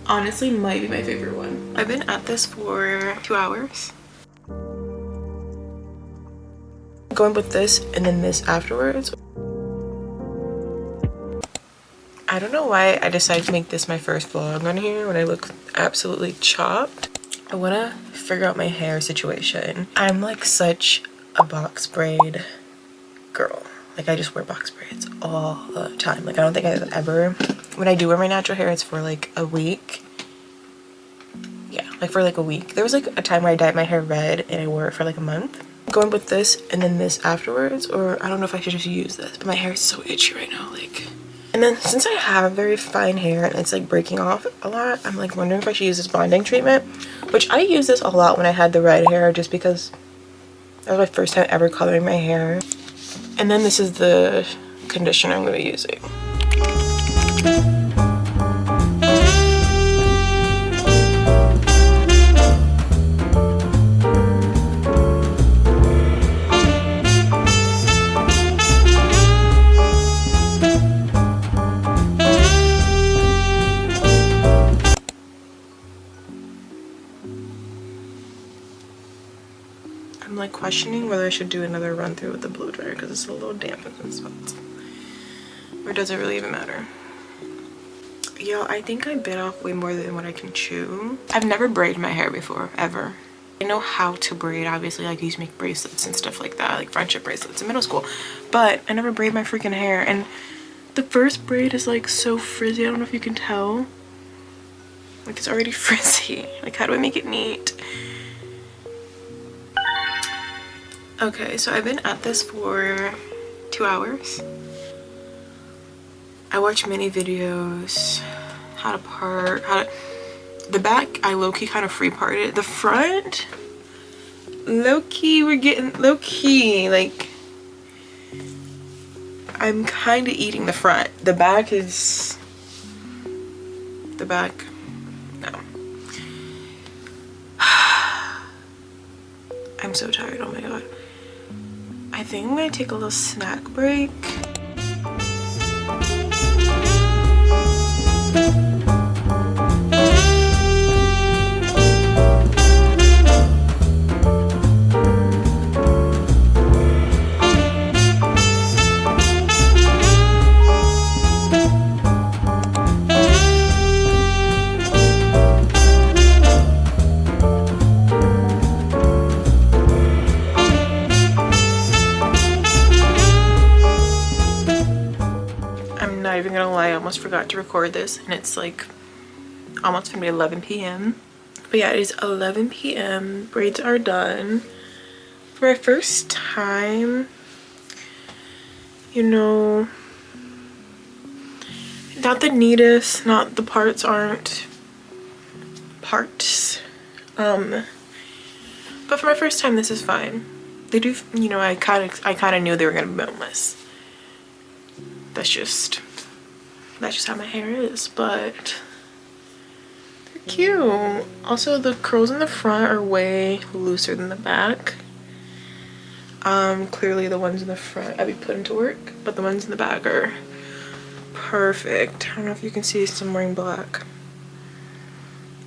honestly might be my favorite one. I've been at this for 2 hours. Going with this and then this afterwards. I don't know why I decided to make this my first vlog on here when I look absolutely chopped. I want to figure out my hair situation. I'm like such a box braid girl. Like I just wear box braids all the time. Like I don't think I've ever, when I do wear my natural hair, it's for like a week. Yeah, like for like a week. There was like a time where I dyed my hair red and I wore it for like a month. Going with this and then this afterwards, or I don't know if I should just use this, but my hair is so itchy right now, like. And then since I have very fine hair and it's like breaking off a lot, I'm like wondering if I should use this bonding treatment, which I use this a lot when I had the red hair just because that was my first time ever coloring my hair. And then this is the conditioner I'm going to be using. I'm like questioning whether I should do another run through with the blow dryer because it's a little damp in some spots. Or does it really even matter? Yo, I think I bit off way more than what I can chew. I've never braided my hair before, ever. I know how to braid, obviously. Like I used to make bracelets and stuff like that, like friendship bracelets in middle school. But I never braid my freaking hair. And the first braid is like so frizzy. I don't know if you can tell. Like it's already frizzy. Like how do I make it neat? Okay, so I've been at this for 2 hours. I watched many videos, how to part, the back I low-key kind of free parted. The front, low-key, we're getting low-key, like, I'm kind of eating the front. The back, no. I'm so tired, oh my god. I think I'm gonna take a little snack break. Not even gonna lie, I almost forgot to record this and it's like almost gonna be 11 p.m. But yeah, it is 11 p.m. Braids are done. For my first time, you know, not the neatest, not the parts aren't parts. But for my first time, this is fine. They do, you know, I kind of knew they were gonna be boneless. That's just how my hair is, but they're cute. Also, the curls in the front are way looser than the back. Clearly the ones in the front I'd be putting to work, but the ones in the back are perfect. I don't know if you can see, I'm wearing black.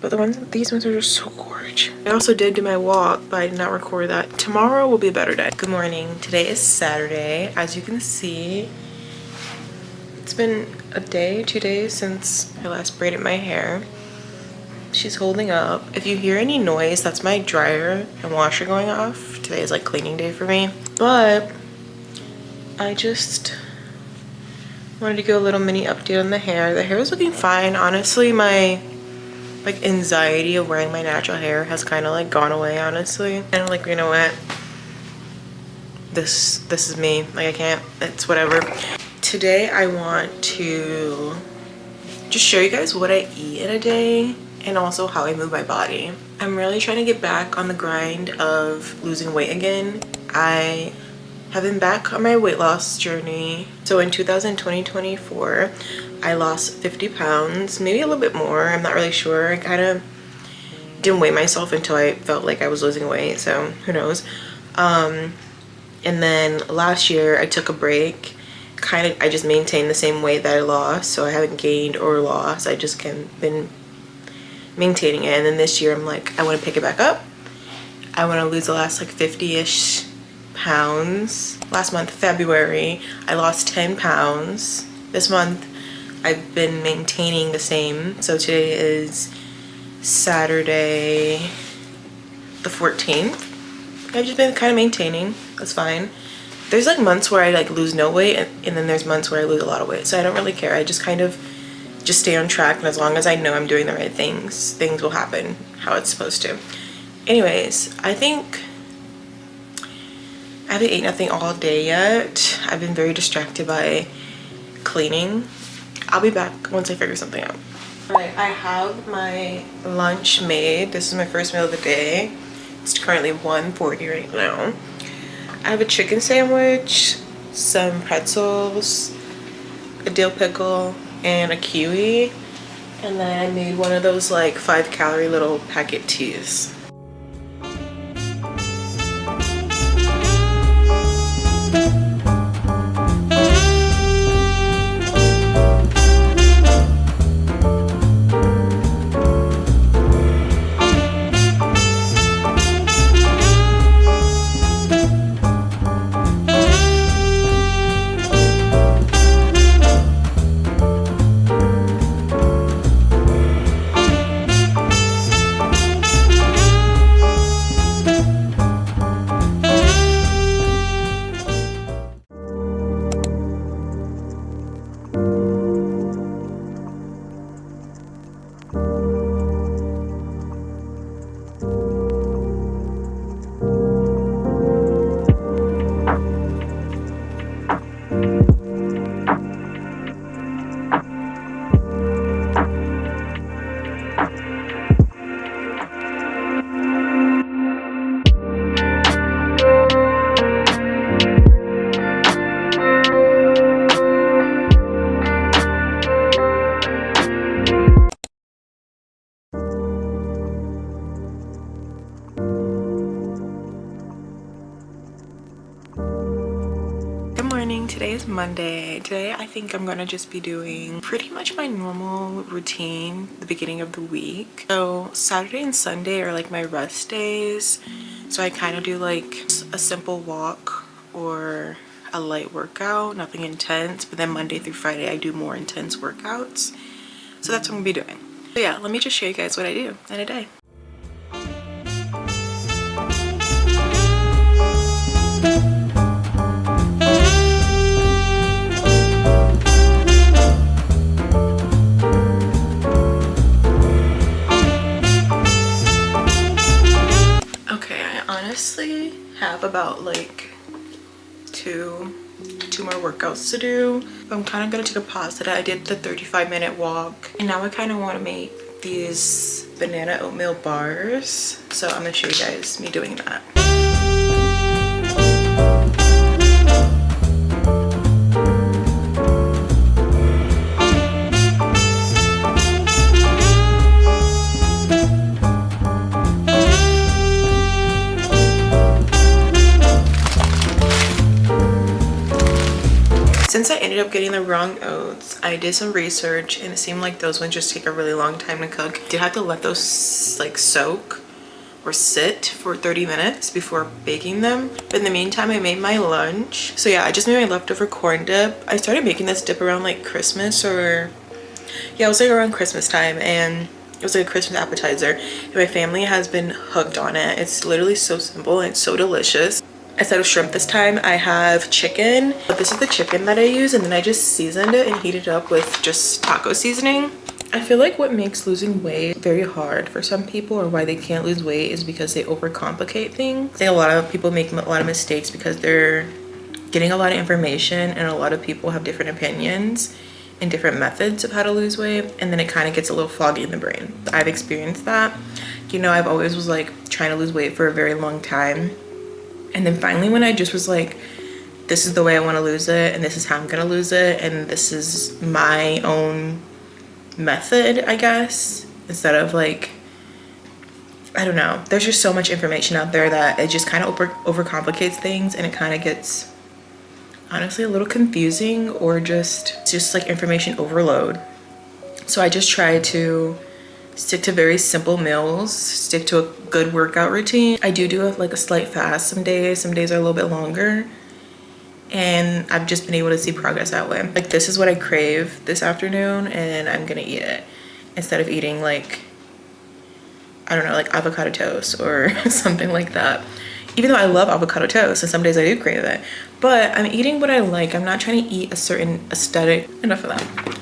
But these ones are just so gorgeous. I also did do my walk, but I did not record that. Tomorrow will be a better day. Good morning. Today is Saturday. As you can see, it's been a day, 2 days since I last braided my hair. She's holding up. If you hear any noise, that's my dryer and washer going off. Today is like cleaning day for me. But I just wanted to give a little mini update on the hair. The hair is looking fine. Honestly, my like anxiety of wearing my natural hair has kind of like gone away, honestly. And I'm like, you know what? This is me. Like I can't, it's whatever. Today I want to just show you guys what I eat in a day and also how I move my body. I'm really trying to get back on the grind of losing weight again. I have been back on my weight loss journey. So in 2024, I lost 50 pounds, maybe a little bit more. I'm not really sure. I kind of didn't weigh myself until I felt like I was losing weight, so who knows. And then last year I took a break. I just maintained the same weight that I lost, so I haven't gained or lost. I just been maintaining it. And then this year I'm like, I want to pick it back up. I want to lose the last like 50-ish pounds. Last month, February, I lost 10 pounds. This month I've been maintaining the same. So today is Saturday the 14th. I've just been kind of maintaining. That's fine. There's like months where I like lose no weight, and then there's months where I lose a lot of weight. So I don't really care. I just kind of just stay on track, and as long as I know I'm doing the right things, things will happen how it's supposed to. Anyways, I think I haven't eaten nothing all day yet. I've been very distracted by cleaning. I'll be back once I figure something out. All right, I have my lunch made. This is my first meal of the day. It's currently 1:40 right now. I have a chicken sandwich, some pretzels, a dill pickle, and a kiwi. And then I made one of those like 5-calorie little packet teas. Today is Monday. Today I think I'm gonna just be doing pretty much my normal routine the beginning of the week. So Saturday and Sunday are like my rest days, so I kind of do like a simple walk or a light workout, nothing intense. But then Monday through Friday I do more intense workouts, so that's what I'm gonna be doing. So yeah, let me just show you guys what I do in a day. Honestly have about like two more workouts to do, but I'm kind of gonna take a pause today. I did the 35-minute walk, and now I kind of want to make these banana oatmeal bars, so I'm gonna show you guys me doing that. Since I ended up getting the wrong oats, I did some research and it seemed like those ones just take a really long time to cook. You have to let those like soak or sit for 30 minutes before baking them. But in the meantime, I made my lunch. So yeah, I just made my leftover corn dip. I started making this dip around like Christmas, or yeah, it was like around Christmas time, and it was like a Christmas appetizer. And my family has been hooked on it. It's literally so simple and it's so delicious. Instead of shrimp this time, I have chicken. But this is the chicken that I use, and then I just seasoned it and heated it up with just taco seasoning. I feel like what makes losing weight very hard for some people, or why they can't lose weight, is because they overcomplicate things. I think a lot of people make a lot of mistakes because they're getting a lot of information, and a lot of people have different opinions and different methods of how to lose weight, and then it kind of gets a little foggy in the brain. I've experienced that. You know, I've always was like trying to lose weight for a very long time. And then finally when I just was like, this is the way I want to lose it, and this is how I'm gonna lose it, and this is my own method, I guess, instead of like, I don't know, there's just so much information out there that it just kind of overcomplicates things, and it kind of gets honestly a little confusing, or just like information overload. So I just try to stick to very simple meals, stick to a good workout routine. I do like a slight fast some days are a little bit longer, and I've just been able to see progress that way. Like, this is what I crave this afternoon, and I'm gonna eat it instead of eating like, I don't know, like avocado toast or something like that. Even though I love avocado toast and some days I do crave it, but I'm eating what I like. I'm not trying to eat a certain aesthetic. Enough of that.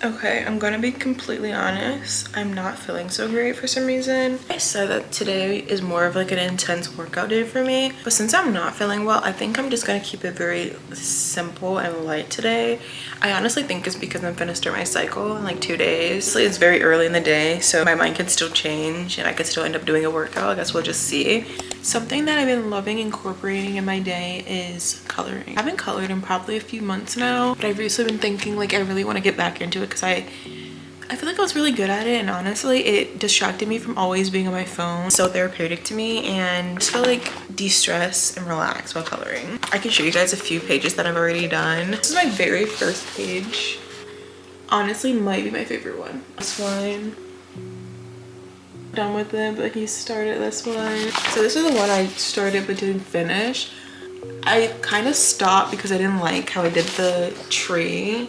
Okay, I'm gonna be completely honest. I'm not feeling so great for some reason. I said that today is more of like an intense workout day for me, but since I'm not feeling well, I think I'm just gonna keep it very simple and light today. I honestly think it's because I'm gonna start my cycle in like 2 days. It's very early in the day, so my mind can still change and I could still end up doing a workout. I guess we'll just see. Something that I've been loving incorporating in my day is coloring. I haven't colored in probably a few months now, but I've recently been thinking like I really want to get back into it because I feel like I was really good at it, and honestly it distracted me from always being on my phone. So therapeutic to me, and I just feel like de-stress and relax while coloring. I can show you guys a few pages that I've already done. This is my very first page. Honestly might be my favorite one. This one, done with it, but he started this one. So this is the one I started but didn't finish. I kind of stopped because I didn't like how I did the tree,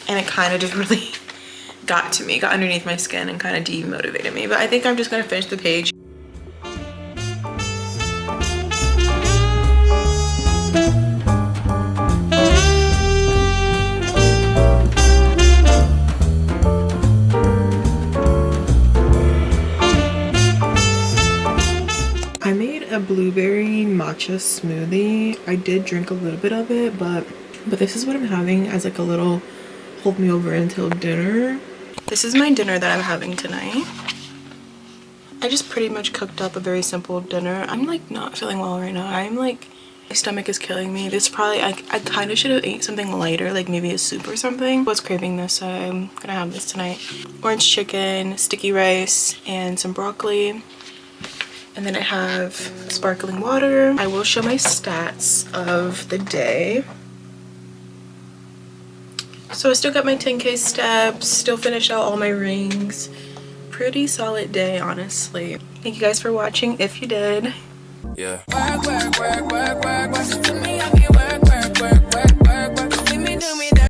and it kind of just really got to me, got underneath my skin and kind of demotivated me. But I think I'm just gonna finish the page. I made a blueberry matcha smoothie. I did drink a little bit of it, but this is what I'm having as like a little hold me over until dinner. This is my dinner that I'm having tonight. I just pretty much cooked up a very simple dinner. I'm like not feeling well right now. I'm like, my stomach is killing me. This probably, I kind of should have ate something lighter, like maybe a soup or something. I was craving this, so I'm gonna have this tonight. Orange chicken, sticky rice, and some broccoli. And then I have sparkling water. I will show my stats of the day. So I still got my 10K steps, still finished out all my rings. Pretty solid day, honestly. Thank you guys for watching if you did. Yeah. Work, work, work, work, work, work.